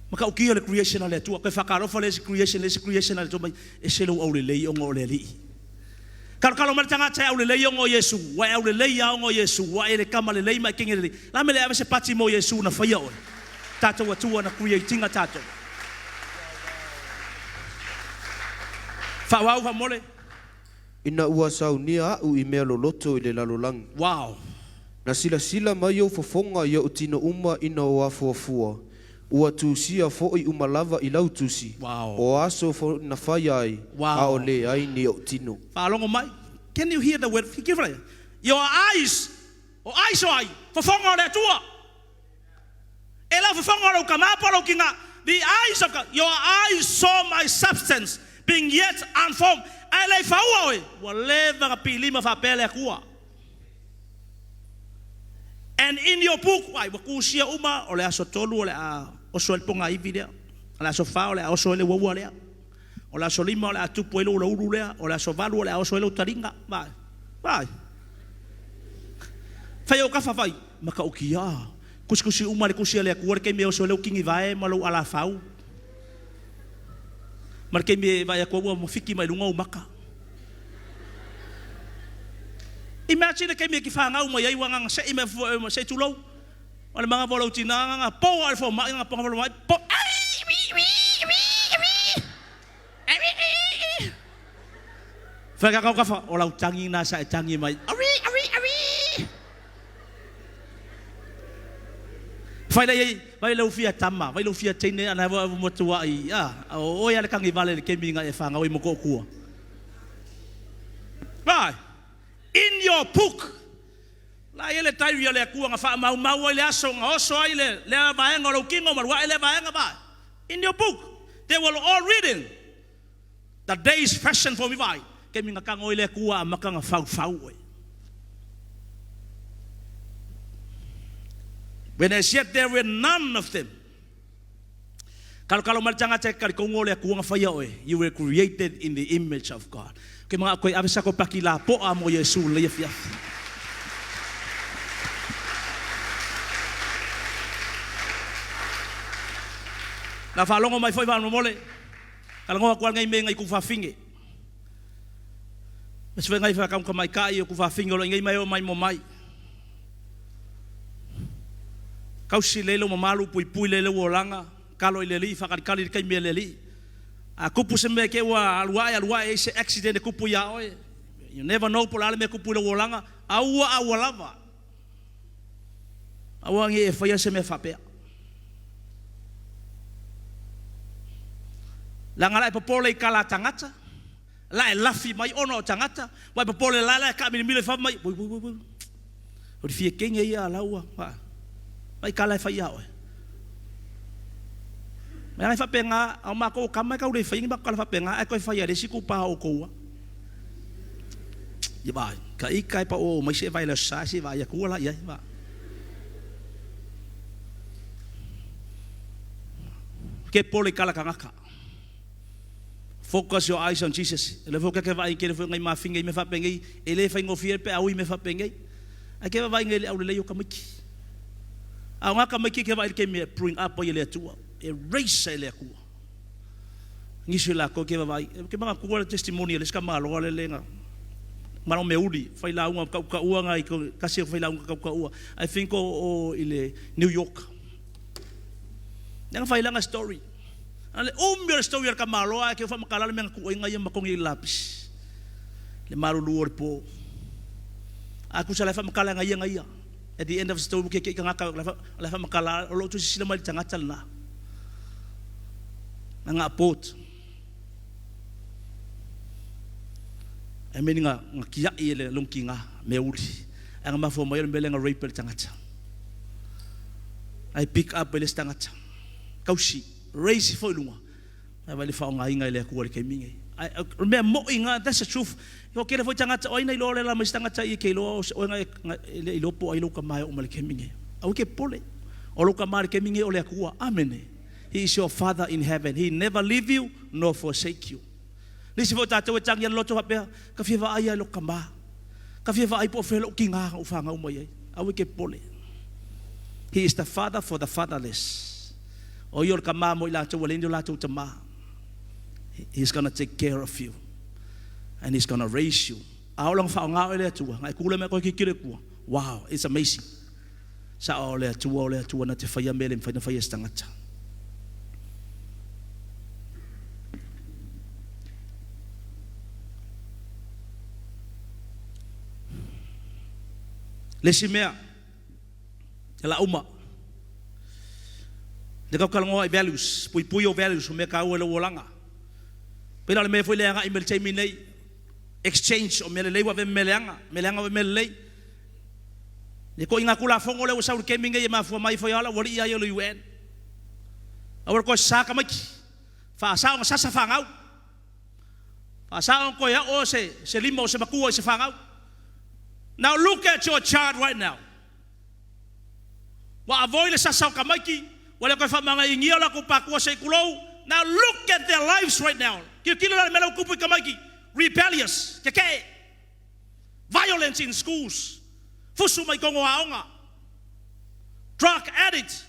maka o kia le creation le tu ko fa ka ro fa le creation le to mai e se lo aure le o ngole li kalo mal tanga cha aure le o Yesu wa aure le ya o Yesu wa ele kama le mai kinge le la me le ave se pati mo Yesu na fa ya o tato wa tu na creating a tato fa wa fa mole ina ua saunia u i mea loloto i le lalolangi. Wow. Na sila mai au fofonga ia utino uma ina o afuafua. Ua tusia fo i umalava i lau tusi. Wow. O aso fo na whai ai. Wow. A o le ai ni o tino. Whaalongo mai. Can you hear the word? Your eyes. O eyes o ai. Fofonga o le tua. E la fofonga o kamaparo kinga. The eyes of God. Your eyes saw my substance being yet unformed. Ai lei faua oi, wa leva ka pilima fa pele kua. And in your book, ai wa kusia uma o le aso tolu o le a oso el ponga ivi lea. O le aso fa o le oso ele wawa lea. O le aso lima o le atupu ele ula uru lea. O le aso valu o le oso ele utaringa. Vai. Fai o kafa vai, maka ukia. Kusi uma le kusia lea kuare kei me oso ele ukingi vae malu ala fau. Marke me vai ko mo fiki mai lunga umaka. Imagine ke me ki fanga uma yai wanga se ime se tulo. Wala mga volo tina nga po al fo ma nga po volo mai po. Fa ka fa ola utangi na sa tangi mai. Vai lo fia tama, vai lo fia tene ana mo tua ai. O ya le kangi vale le keminga e fanga o mo ko ku. Vai. In your book. La ele tai ria le ku nga fa mau le aso nga oso ai le va nga lo kingo ma wa ele va nga ba. In your book. They will all reading. The day's fashion for me vai. Keminga ka ngoi le ku a maka nga fau. When as yet there were none of them. Kalau marjanga cek kali kongole aku nga faya oe. You were created in the image of God. Kaya mga ako'y abis ako pakila po amo Yesu leyaf. Na falongo mai foi van mole. Kalau ako ngay may ngay kufafinge. Mas foi ngay fa kam kamay kai kufafinge lo ngay mayo mai mo mai. Kau si lelo mamalu pui lelo wolanga kalau ileli fakali kai meleli a kupu sembe ke wa alwa e se accident kupu ya oi you never know por ale me kupu le wolanga awalava awangi e faya se me fape la ngala e popole kala tangata la e lafi mai ono tangata wa popole la ka mi le fa mai o fie kenge ya laua mai kala fa ia oi mai fa penga au ma ko kamai ka ure fa inga kala fa penga ai ko fa ia desi ku pa o ko ia ba ka ikai pa o mai se vai la sa se vai ku la ia ba ke pole kala kangaka focus your eyes on Jesus le foka ke vai ke le ngai ma finga me fa pengai ele fa ngofie pe au me fa pengai ai ke vai ngai au le yo kamiki a nga ka maki ke vai ke me bring up o ile tua erase ile ku ngisu la ko ke vai ke mga ku testimony le ska malo le lenga maro me uli fai la un ka ua nga ko kasi fai la un ka ua I think o ile New York nang fai la nga story ale mir story ka malo ke fa makala me ku nga yem makong lapis le maru luor po aku sala fa makala nga iya at the end of the story ke ngaka la fa makala lo tu sila mal tanga talna nga pot I mean nga kia ile longkinga meuli ang mafo mo yele nga rape tanga I pick up ile tanga kausi raise fo lunga ai vale fa nga inga ile ku ke mingi I remember mo inga that's the truth yo kere fo tanga o ina lo le la mas tanga i ke lo o nga ile lo po ai lo ka mai o mal ke mingi au ke pole o lo ka mai ke mingi o le ku amen he is your father in heaven he never leave you nor forsake you nisi fo tato tang yan lo to pa ka fi va ai lo ka ma Ka fia vai po felo ki nga o fanga umai. Awe ke pole. He is the father for the fatherless. O yor ka mamo ila tu walendo la tu tama. He's going to take care of you. And he's going to raise you. Ao lang fa nga ole tu. Ngai kula me ko ki kire ku. Wow, it's amazing. Sa ole tu na te faya mele fa na faya stangata. Lesimea la uma de ka kalango values pui o values me ka wala wolanga pela me foi lenga email chai nei exchange o me le wa melanga we mele ni ko inga kula fongo le usau ke minga ma fu mai foi ala wali ya yo UN awar ko saka maki fa sa on sa fangau fa sa on ko ya o se limo se makuo se fangau. Now look at your child right now. Wa avoid sa sa kamaki, wala ko fa mga ingiya la ko pakwa sa ikulo. Now look at their lives right now. Kilo la melo kupu kamaki, rebellious, keke. Violence in schools. Fusu mai kongo aonga. Drug addict.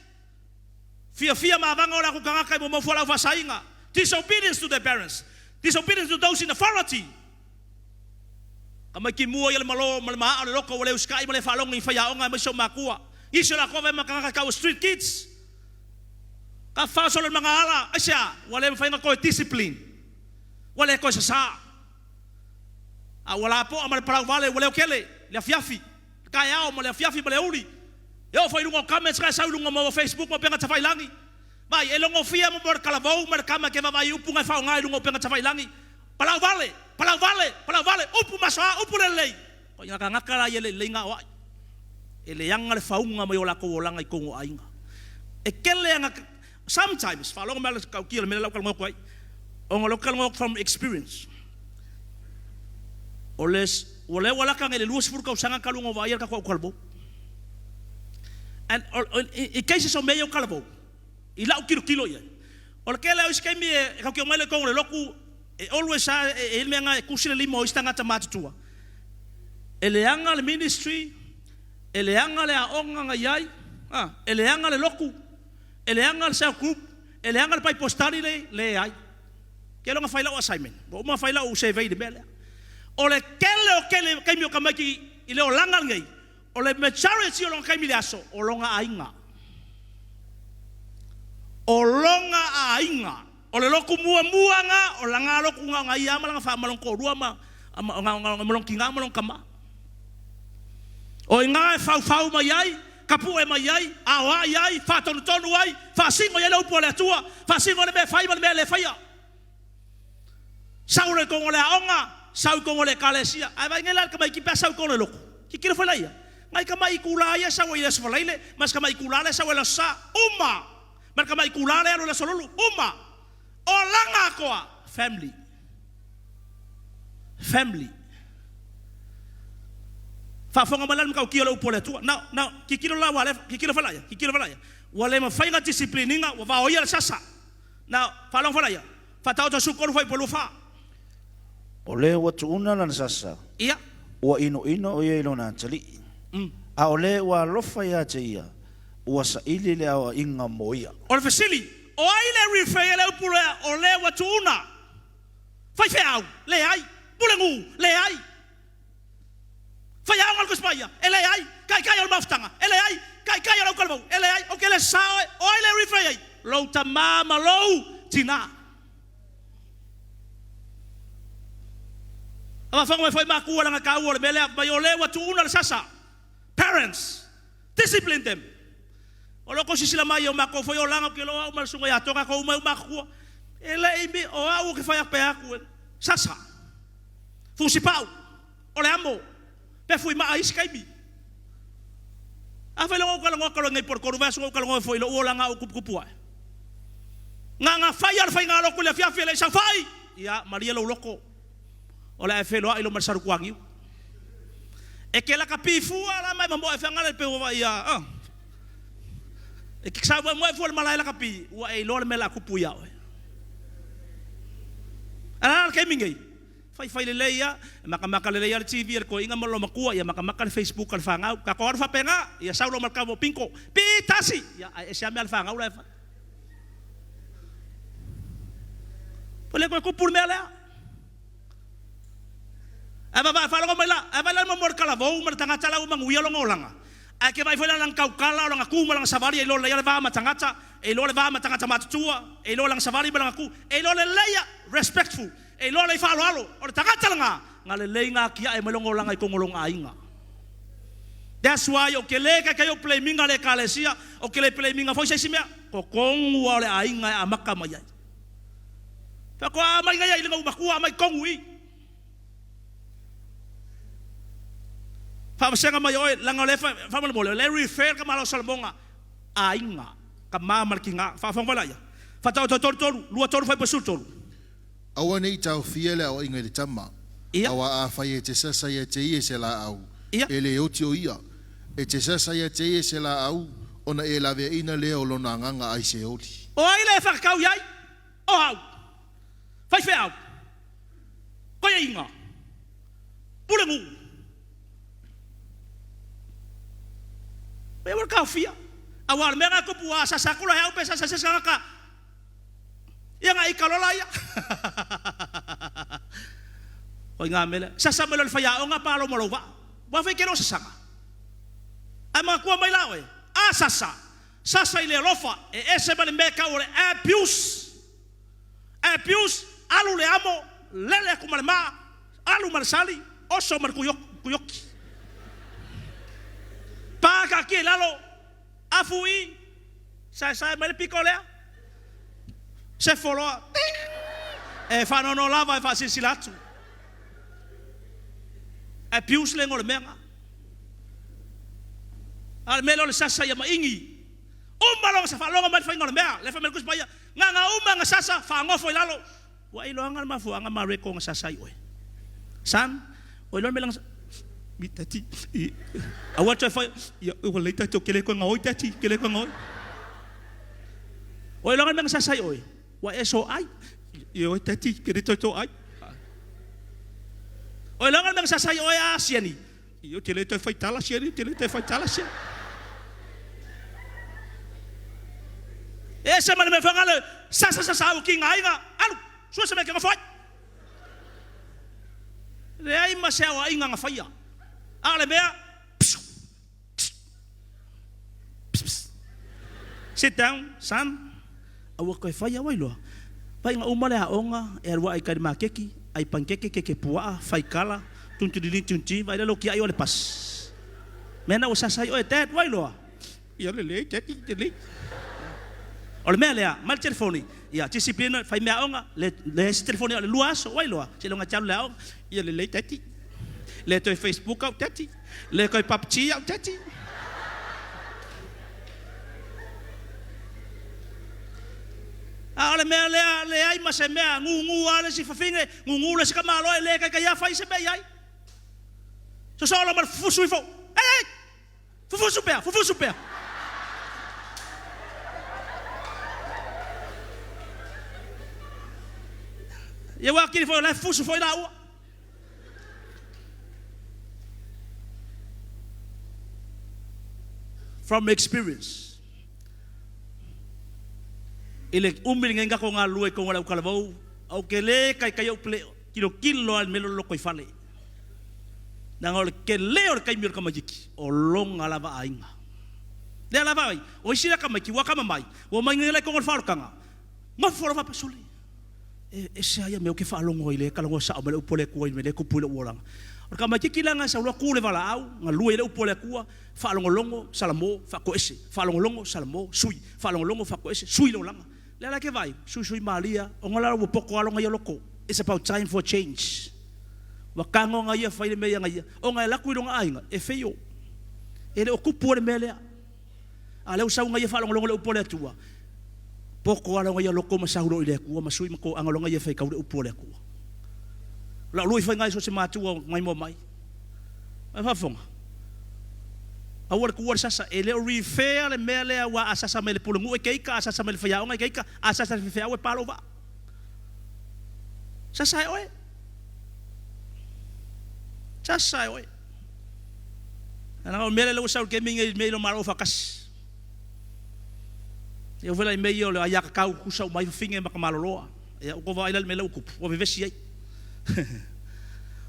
Fia mabango la ko kanga kay mo fola fa sainga. Disobedience to their parents. Disobedience to those in authority. Kamay kimua yale malo malma ale loko wale uskai male falong ni fayao nga maso makua. Iso la ko ve makakakaw street kids. Ka fa solo mga ala asya wale fa nga ko discipline. Wale ko sa. Wala po amal para wale wale okele le fiafi. Kaya o male fiafi male uli. Yo fa ilungo comments ka sa ilungo mo Facebook mo penga tafai langi. Mai elongo fia mo por kalavou mar kama ke vai upunga fa nga ilungo penga tafai langi. Palau vale, upu masoa, upu lelei. Ko nga ngakala yele lenga wa. Ele yang le faunga mo yola ko olanga ikongo ainga. E kele nga sometimes fa longo mal ka kila mele lokal ngok wai. Ongo lokal ngok from experience. Oles wala ka ngele luos fur ka usanga kalungo wa yer ka ko kalbo. And in cases of meyo kalbo. Ila kilo ya. Ol kele is kemi ka ko mele ko le loku always ele nga kusile limo istanga tamatutua. Ele anga le ministry, ele anga le aonga nga yai, ele anga le loku, ele anga le cell group, ele anga le pai postari le ai. Kelo nga faila o assignment. Bo ma faila o survey de bele. Ole kele kaimio kamaki ile o langa ngai. Ole majority o longa kaimile aso, o longa ainga. O longa ainga. O le loku mua nga, o langa loku nga ia malanga fa malong ko rua ma malong kinga malong kama. O nga fau mai ai, kapu e mai ai, awa ai, fa tonu ai, fa singo ye lo pole tua, fa singo le me fai me le faia. Sau le kongo le aonga, sau kongo le kalesia. Ai vai ngela ka mai ki pesa ko le loku. Ki kira fa laia. Ngai ka mai kula ia sa we le sa laile, mas ka mai kula le sa we la sa uma. Mas ka mai kula le la solulu uma. O langa koa family fa fonga malan ka kilo upole tua now kikilo la wale kikilo falaya wale ma fainga disciplininga wa va oya sasa now falong falaya fa tau to sukol foi polu fa ole wa tuuna lan sasa ia wa ino o ye lona tali a ole wa lofa ya tia wa sa ile le a inga moia ole fasili o aile refer le pule o le watuna fai feau le ai pulengu le ai fai au algo spaya ele ai kai al maftanga ele ai kai al kalbo ele ai o kele sa o aile refer ai lo tamama lo tina ama fango foi maku la ka o le mele ba yo le watuna sasa parents discipline them. Olo ko sisila mai o mako foi o langa ke lo au malsunga ya toka ko uma mako ele imi o au ke fai pe aku sasa fusi pau ole amo pe fui ma ai skaimi a fe lo ko ngai por korubas ko foi lo o langa o kupua nga fai al fai nga lo ku le fia le sa fai ya maria lo loko ole e fe lo ai lo marsaru kuangi e ke la kapifu ala mai mambo e fe ngale pe o ya e que sabe mo foi malai la kapi wa e lo me la kupu ya o ala ke mingai Fai le leia, maka le leia le TV ko inga mo lo makua ya maka le Facebook al fangau. Ka ko arfa penga ya saulo marka mo pinko. Pitasi ya ese ame al fangau la. Pole ko kupul mela. Aba ba falo mo la, aba la mo mor kala vo mar tanga tala mo nguya lo ngolanga. Ake vai fala lang kaukala lang aku malang savari e lo leia le va matangata, e lo le va matangata matua, e lo lang savari malang aku, e lo le leia respectful. E lo le falo halo, o le tagata langa, nga le leinga kia e melongo langa I kongolong ainga. That's why o ke le ka kayo play minga le kalesia, o ke le play minga foi sesimea, ko kongu o le ainga e amaka mai ai. Fa ko mai ngai ai lenga umakua mai kongu I. Fa senga mai oi langa le fa mo le refer ka malo salmonga ainga, ka mamar kinga, fa fala ya. Fa tau toru, lua toru fa pesul toru. Awa nei tau fiele au inga le tama. Awa a fai e te sasa ia te ie se la au. E le oti o ia. E te sasa ia te ie se la au. Ona e lawe ina leo lona nganga ai se oti. O ai le whakakau iai. O hau. Fai whe au. Koia inga. Pule ngu. Pea wala kau fia. Awa mera kupu a sasakula hea upe sasasaka. Ia nga ikalola ia. Koi ngā mele. Sasa mele le whaiao ngā pālo malo wa. Wa whai kero sasanga. Ai mga kua mai lao e. A sasa. Sasa I le lofa. E ese mele meka o le abuse. Abuse. Alu le amo. Lele kumare maa. Alu mare sali. Oso mare kuyoki. Paka ki lalo. Afu I. Sai mele piko lea. Se foloa, e whanono lava e whasilatu. E pius lengo le menga. Ale melo le sasa ia maingi. Umalo sa whalonga mai whaingo le mea. Le whamel kuspaya. Nga uma nga sasa whangofo I lalo. Wa ilo anga mafu anga mareko nga sasa I oe. San, o ilo melang mitati. Awat whai, ia ua leita to kele ko nga oi tati, kele ko nga oi. O ilo nga sasa I oe. Wa eso ai yo tati kere to ai o langan nang sasay o asiani yo tele to faitala siani tele to faitala siani esa man me fangale sasa o king ai nga alu so se me que foi le ai ma se o ai nga faia ale bea sit down son. Awa koe whai awai loa. Pai ngā umare a onga, e arua ai karima keki, ai pankeke keke puaa, whai kala, tunti, vai lalo ki ai ole pas. Mena o sasai oe, dad, wai loa. Ia le, tati, le. O le mea lea, mal telefoni. Ia, disciplina, whai mea onga, le si telefoni o le luaso, wai loa. Se longa chalu lea onga, ia le, tati. Le toi Facebook au, tati. Le koe papchi au, tati. Ale mea le ai ma se mea ngu ale si fafinge ngu le se kamalo le ka ya fai se mea ai so solo mal fusu fo ei fufu super ye wa kini fo le fusu fo la u from experience. Ele umbil ngenga ko nga luai ko wala kalavau au kele kai au ple kilo al melo lo koi fale nangol kele or kai mir kamajiki o long ala ba ainga le ala ba o sira kamaki wa kama mai o mai ngele ko fal kanga ma fora va pasuli e se ai me o ke fa longo ile kala sa o mele upole ko ile ko pule wolang o kamajiki langa sa lo kule vala au nga luai le upole ko fa longo salamo fa ko ese fa longo salamo sui fa longo fa ko ese sui lo langa Lela ke vai, susui malia, o ngala wo poko alo ngai loko. It's about time for change. Wa kango ngai fa ile me ngai. O ngai la kuilo ngai nga, e feio. Ele okupu le mele. Ale usau ngai fa longo le upole tua. Poko alo ngai loko masaulo ile ku, masui mako angalo ngai fa ka upole ku. La lui fa ngai so se matua ngai mo mai. Ai fa fonga. Awar kuar sasa ele refer le mele wa asasa mele pulungu e keika asasa mele faya onga keika asasa faya we palo va sasa oe Just say oi. Ana o mele lo sa ke minga me lo maro fakas. Eu vela me yo le aya ka ku sa mai finge makamaloa. Ya ko va ila me lo ku. O vivesi ai.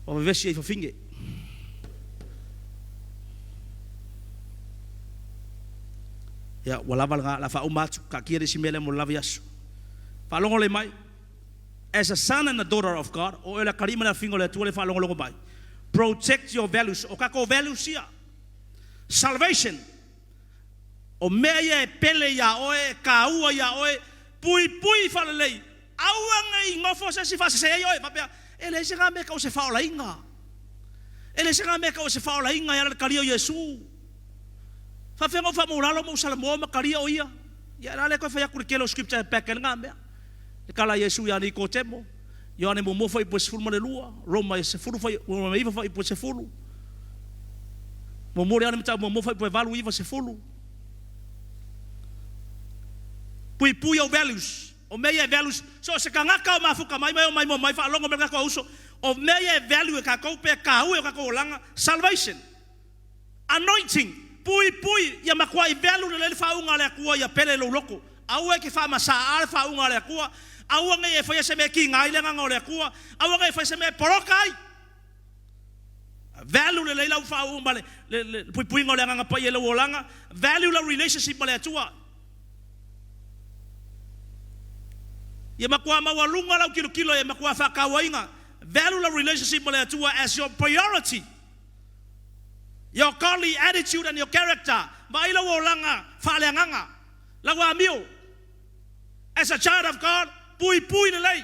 O vivesi ai finge. Ya wala nga la fa umatu ka kire si mele mo laviasu. Fa longo le mai. As a son and a daughter of God, o ela karima na fingo le tu le fa longo mai. Protect your values. O kako values ya. Salvation. O mea pele ya oe kaua ya oe pui fa le lei. Aua ngai ngofo se si fa se yo papia. Ele se ga me ka o se fa ola inga. Ele se ga me ka o se fa ola inga ya le kario Yesu. Fa fengo fa mo lalo mo salamo ma kario ia. Ya la le ko fa ya kurikelo scripture back nga me. E kala Yesu ya ni ko temo. Yo ne mo foi pois fulu le lua. Roma se fulu foi Roma iva foi pois se fulu. Mo mori ana mta mo foi pois valu iva se fulu. Pui o values. O meia values. So se kangaka o mafuka mai fa longo merka ko uso. O meia value ka ko pe ka u ka ko langa salvation. Anointing. Pui ya makwa I value le fa unga le ku ya pele lo loko. Au ke fa masa al fa unga le ku. Au ngai fa se me ki ngai le nga le ku. Au ngai fa se me porokai. Value le la fa unga le pui ngole nga pa ye lo langa. Value la relationship le tua. Ye makwa mawalunga la kilo ye makwa fa kawainga. Value la relationship le tua as your priority. Your godly attitude and your character. Baila wolanga falenganga. Lawa mio. As a child of God, pui le lei.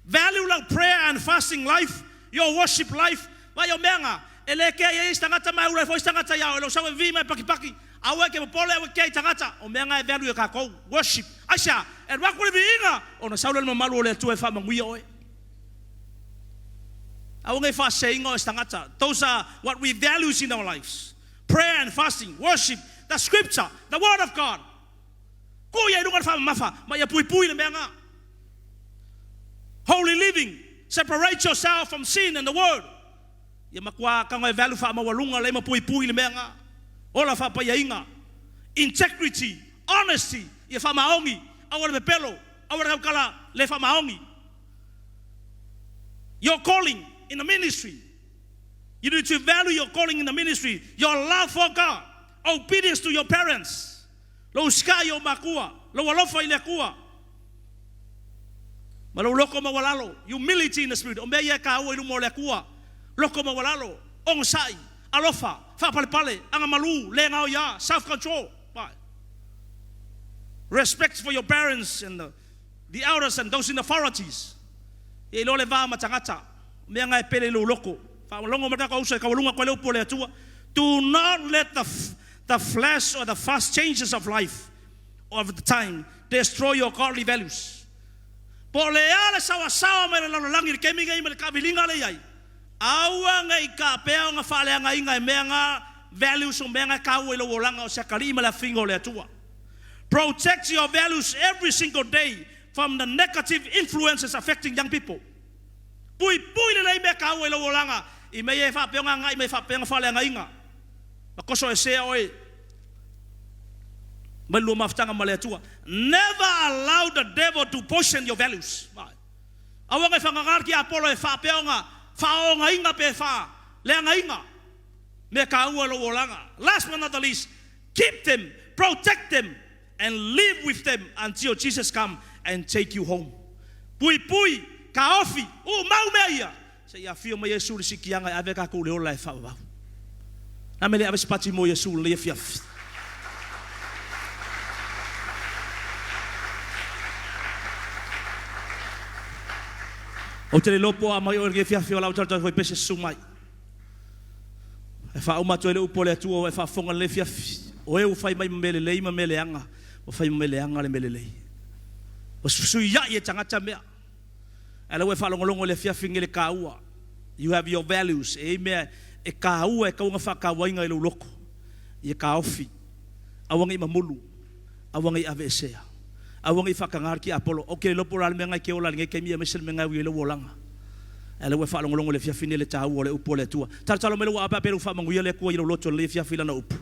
Value la prayer and fasting life, your worship life. Ba yo menga eleke ye istangata mai ura fo istangata ya lo sawe vi mai paki. Awe ke pole awe ke tangata o menga value ka ko worship. Asha e wa ku le inga ona saule mo malu le tu e fa manguia oe. Those are what we value in our lives. Prayer and fasting, worship, the scripture, the word of God. Holy living, separate yourself from sin and the world. Integrity, honesty. Your calling in the ministry. You need to value your calling in the ministry. Your love for God. Obedience to your parents. Lo ska yo makua. Lo walofa ile kua. Malo loko mawalalo. Humility in the spirit. Omeya ka o ilu mo le kua. Loko mawalalo. Onsai. Alofa. Fa pale. Anga malu. Le ngao ya. Self-control. Respect for your parents and the elders and those in authorities. E lo le va matangata. Do not let the flesh or the fast changes of life of the time destroy your godly values. Values protect your values every single day from the negative influences affecting young people. Never allow the devil to poison your values. Last but not the least, keep them, protect them, and live with them until Jesus comes and take you home. Kaofi, mau meia. Say ya fio mai Yesu sikianga ave ka ko le ola fa ba. Na mele ave spati mo Yesu le fiaf. O te lopo a mai o le fiaf o la o tata foi pese sumai. E fa o mato le upo le tu o fa fonga le fiaf. O e o fai mai mele le ima mele anga. O fai mele anga le mele le. O su ya ye tangata mea. You have your values. Amen. E kaua e kaunga whakawainga ilo loko. E kaofi. Awangi mamulu. Awangi avesea. Awangi whakangarki apolo. Okay, lopo rale menga ke ola nge kemia mesel menga wile wolanga. Ele we fa longo le fia fine le tau o le upo le tua. Talo mele wa apa pelu fa manguia le kua i lo loto le fia fila na upu.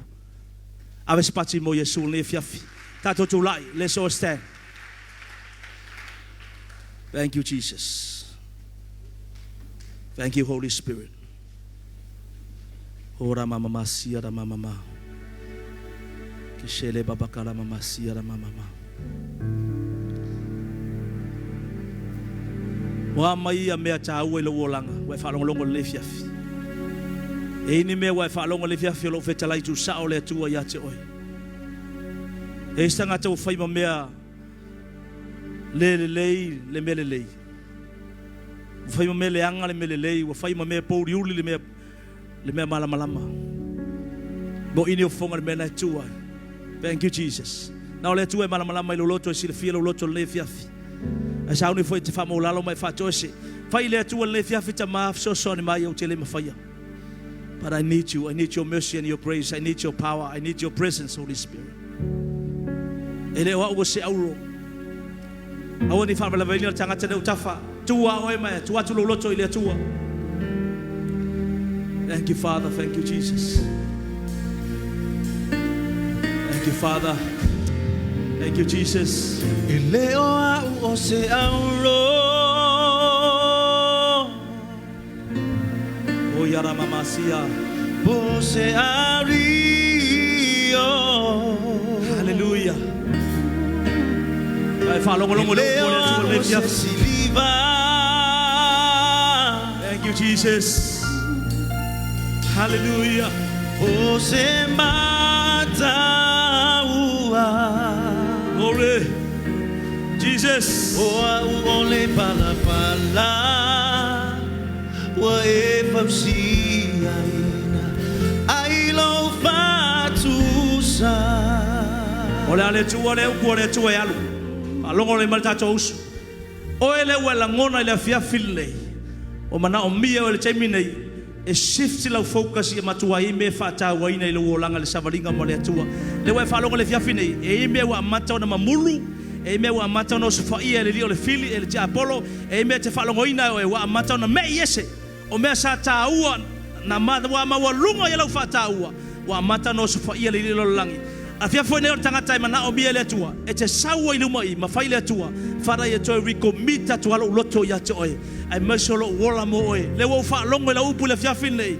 Ave spati mo Yesu le fia fi. Tato tu lai, let's all stand. Thank you, Jesus. Thank you, Holy Spirit. Ora mama masia da mama ma. Kishele babakala mama masia da mama ma. Wa mai a mea tau e lo olanga, wa fa longo le fiafi. E ni me wa fa longo le fiafi lo feta lai tu sa o le tua ya te oi. E sanga tau fai ma mea le mele lei. Fai ma mele anga le mele lei, wa fai ma mea pouri uli le mea malama. Mo ini o fonga le mea na tua. Thank you, Jesus. Na o le tua e malama i lo loto e sile fia lo loto le fiafi. Asa uni foi te fa mo lalo mai fa tose. Fai le tua le fiafi ta ma so so ni mai o tele ma faia. But I need you. I need your mercy and your grace. I need your power. I need your presence, Holy Spirit. Ele wa se auro. Awani fa la venia tanga te utafa. Tua oi mai, tua tu lo loto ile tua. Thank you, Father. Thank you, Jesus. Thank you, Father. Thank you, Jesus. Ileo au o se auro. O yara mamasia. O se ario. Hallelujah. Vai fa longo le fia siliva. Thank you, Jesus. Hallelujah. O se mata ua. Glory. Jesus. O le pala pala. Wa e fausia ina. Ai lo fatusa. Ole ale tua le upo le tua yalu. Alongo le malta tos. O ele wala ngona le fia fille. O mana o mia o le temine. E shift la focus i matua i me FAATAU ina i lo langa le savalinga mo le tua. Le wa fa longo le fia fine. E me wa mata na mamulu. E me wa mata no sofa i le le fili e le Apollo. E me te fa longo ina o wa mata na me yese. O me sa taua na ma wa lunga i lo FAATAU. Wa mata no sofa i le lo langi. Afia foi ne tangata i mana o mia le tua. E te saua i luma i ma fai le tua. Fara ye to recomita to alo loto ya te oi. Ai mesolo wola mo oi. Le wo fa longo le upu le fia fine.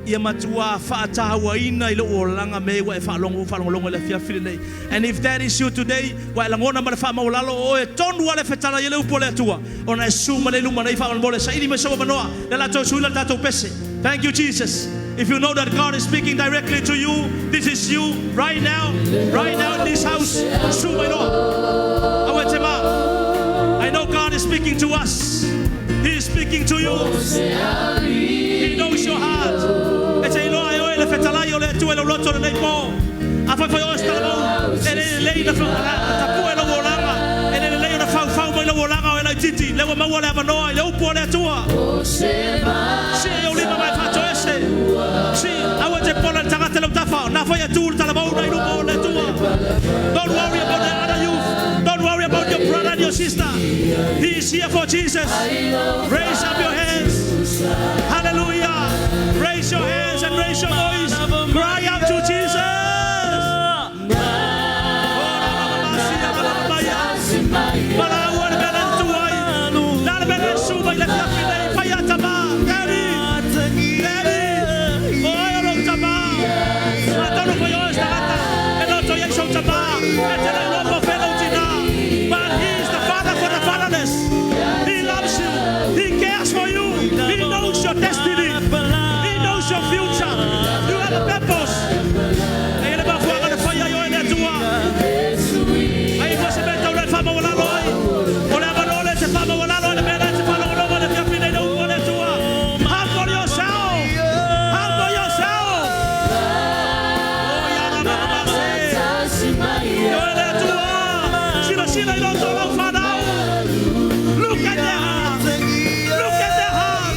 Ia matua FAATAU ina i lo langa me wa fa longo le fia fine. And if that is you today, wa langona ma fa mo lalo o e tonu le fetala ye le upu le tua. Ona e suma le luma nei fa mo le sa ili me so manoa. Le la to suila tato pese. Thank you, Jesus. If you know that God is speaking directly to you, this is you right now in this house. I know God is speaking to us. He is speaking to you. He knows your heart. Don't worry about the other youth. Don't worry about your brother and your sister. He is here for Jesus. Raise up your hands. Hallelujah. Raise your hands and raise your voice. Cry out to Jesus. But He is the Father for the fatherless. He loves you. He cares for you. He knows your destiny. He knows your future. You have a purpose. Humble yourself. Humble yourself. Look at their heart. Look at their heart.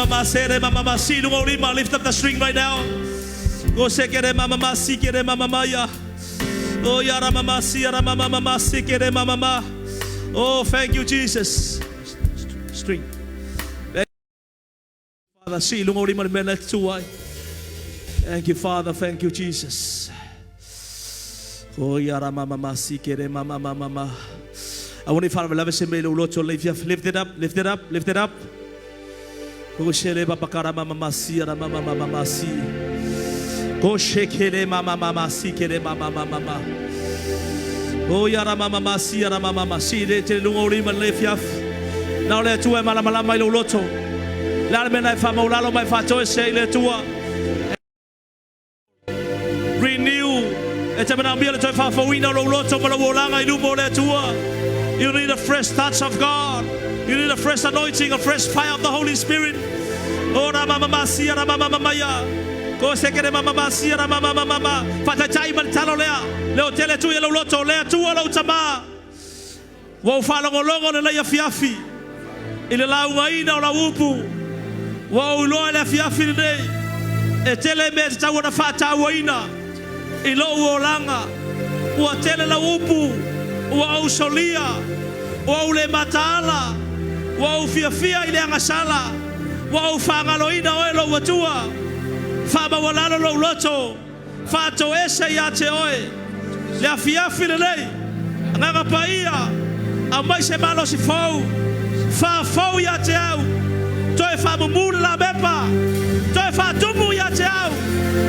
mama sere mama si lungo lima. Lift up the string right now. Go sekere mama si kere mama maya. Oh yara mama si yara mama si kere mama. Oh, thank you, Jesus. String. Father, si lungo lima mena tuai. Thank you, Father. Thank you, Jesus. Oh yara mama si kere mama. I want to Father love se mele uloto lift it up, lift it up, lift it up. Go shele papakara mama si yara mama si. Go shekele mama si kere mama. Oh yara mama si yara mama si de te lungo lima lefiaf. Now le tua mala mai lo loto. La me na fa maulalo mai fa to se le tua. Renew. E te mena mbia le toi fa fawina lo loto mala wolanga I lumo le tua. You need a fresh touch of God. You need a fresh anointing, a fresh fire of the Holy Spirit. Oh mama si yara mama ya. Go sekere mama si yara mama. Fata chai man talo lea. Leo tele tu yelo loto lea tu lo tama. Wo fa longo le ya fiafi. Ile la uaina o la upu. Wo lo le fiafi ne. E tele me ta wona fata uaina. Ilo olanga. Wo tele la upu. Wo solia. Wo le matala. Wo fiafia ile ngasala. Wo fangaloina o lo watua. Faba walalo lo loto. Fato ese ya te oe. Le afiafi le lei. Nganga paia. Amai se malo si fau. Fa fau ya te au. Toi fa mumula la bepa. Toi fa tumu ya te au.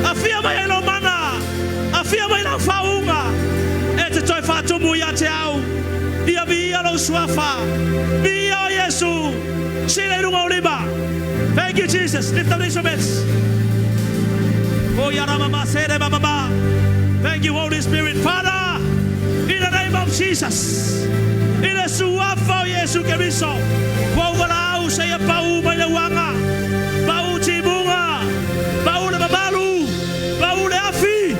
Afia mai lo mana. Afia mai la faunga. Ete toi fa tumu ya te au. Ia via lo swafa. Via Yesu. Sile runga oliba. Thank you, Jesus. Lift up the instruments. Oh, yara mama sere mama. Thank you, Holy Spirit. Father, in the name of Jesus. In the suafa Yesu Keriso. Wawala saya pau malawanga. Pau tibunga. Pau le babalu. Pau le afi.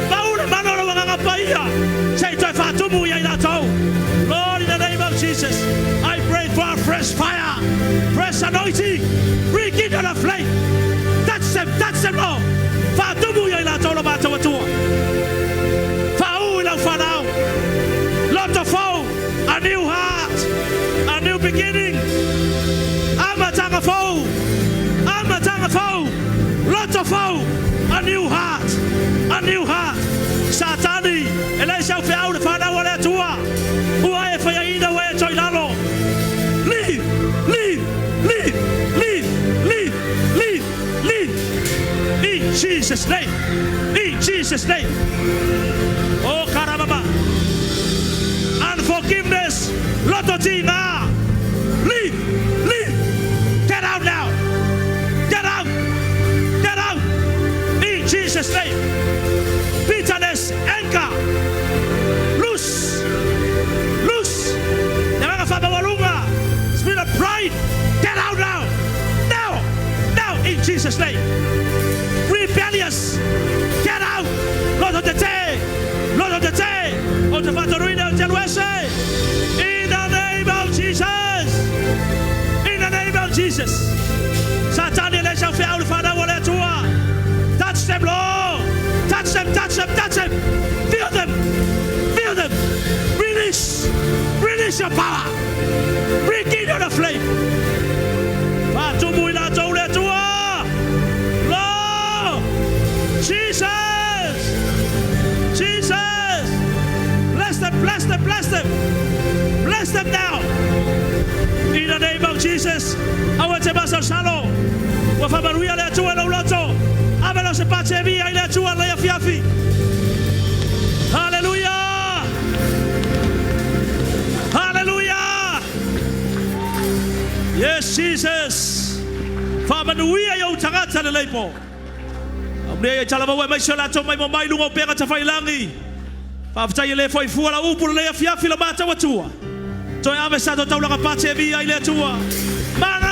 Pau le manolo wanga paia. Say to fatumu ya inato. Lord, in the name of Jesus, I pray for a fresh fire, fresh anointing. Rekindle the flame. Touch them, Lord. Fatumu ya inato lo bata watua. Fau la fanao. Lot of foe. A new heart, a new beginning. Amatanga foe, lot of foe, a new heart, a new heart. Satani, Elisha FAATAOTO the Father wale tua. Uae fayaida we toilalo. Leave. In Jesus' name, in Jesus' name. Oh karababa. Unforgiveness. Lototi now. Leave. Get out now. Get out. In Jesus' name. Bitterness. Anger. Loose. Spirit of pride. Get out now. Now. In Jesus' name. Rebellious. Get out. Lord of the day. Otahuhu HWCCC. In the name of Jesus. Satan Elisha FAATAOTO Father wale tua. Touch them, Lord. Touch them. Feel them. Release your power. Rekindle the flame. Fatumu ila tole tua. Lord. Jesus. Bless them now. In the name of Jesus. I want to pass Salo. Wafabaruia le tua lo loto. Abelo se pace via ile tua le fiafi. Hallelujah. Yes, Jesus. Fabaruia yo tangata le leipo. Amne chala wa mai sola to mai mai lungo pega ta failangi. Faaftai le foi fuala upu le fiafi la mata watua. Toi ave sa to taula pace via ile tua. Mana